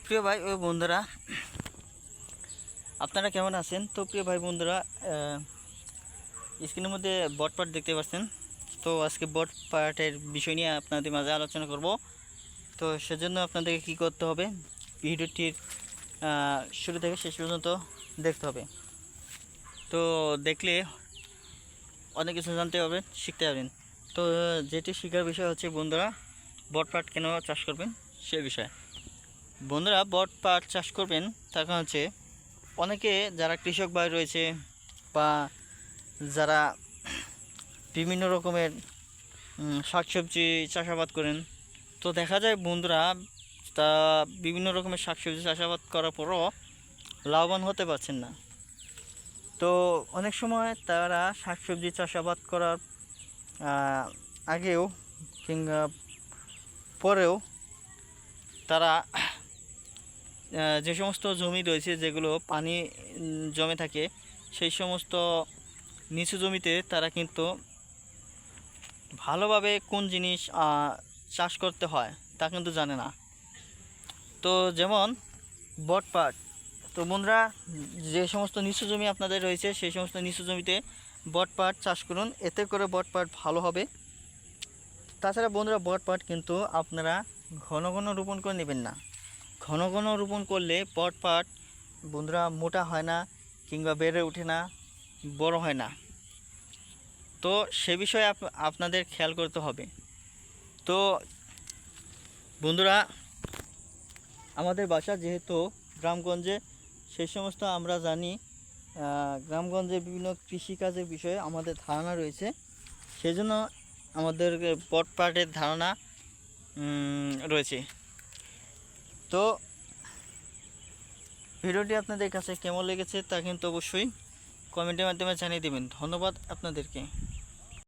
প্রিয় ভাই ও বন্ধুরা, আপনারা কেমন আছেন? তো প্রিয় ভাই বন্ধুরা, স্ক্রিনের মধ্যে বট পার্ট দেখতে পাচ্ছেন। তো আজকে বট পার্টের বিষয় নিয়ে আপনাদের মাঝে আলোচনা করব। তো সেজন্য আপনাদেরকে কী করতে হবে, ভিডিওটির শুরু থেকে শেষ পর্যন্ত দেখতে হবে। তো দেখলে অনেক কিছু জানতে পারবেন, শিখতে পারবেন। তো যেটি শেখার বিষয় হচ্ছে বন্ধুরা, বট পার্ট কেন চাষ করবেন সে বিষয়ে। বন্ধুরা, বট পাট চাষ করবেন তার কারণ হচ্ছে অনেকে যারা কৃষক ভাই রয়েছে বা যারা বিভিন্ন রকমের শাকসবজি চাষাবাদ করেন, তো দেখা যায় বন্ধুরা তা বিভিন্ন রকমের শাকসবজি চাষাবাদ করার পরও লাভবান হতে পারছেন না। তো অনেক সময় তারা শাকসবজি চাষাবাদ করার আগেও কিংবা পরেও তারা যে সমস্ত জমি রয়েছে যেগুলো পানি জমে থাকে, সেই সমস্ত নিচু জমিতে তারা কিন্তু ভালোভাবে কোন জিনিস চাষ করতে হয় তা কিন্তু জানে না। তো যেমন বটপাট, তো বন্ধুরা যে সমস্ত নিচু জমি আপনাদের রয়েছে সেই সমস্ত নিচু জমিতে বটপাট চাষ করুন, এতে করে বটপাট ভালো হবে। তাছাড়া বন্ধুরা, বটপাট কিন্তু আপনারা ঘন ঘন রোপণ করে নেবেন না। ঘন ঘন রোপণ করলে বটপাট বন্ধুরা মোটা হয় না কিংবা বেড়ে ওঠে না, বড় হয় না। তো সে বিষয়ে আপনাদের খেয়াল করতে হবে। তো বন্ধুরা, আমাদের বাসা যেহেতু গ্রামগঞ্জে, সেই সমস্ত আমরা জানি, গ্রামগঞ্জে বিভিন্ন কৃষিকাজের বিষয়ে আমাদের ধারণা রয়েছে, সেই জন্য আমাদের বটপাটের ধারণা রয়েছে। তো ভিডিওটি আপনাদের কাছে কেমন লেগেছে তা কিন্তু অবশ্যই কমেন্টের মাধ্যমে জানিয়ে দেবেন। ধন্যবাদ আপনাদেরকে।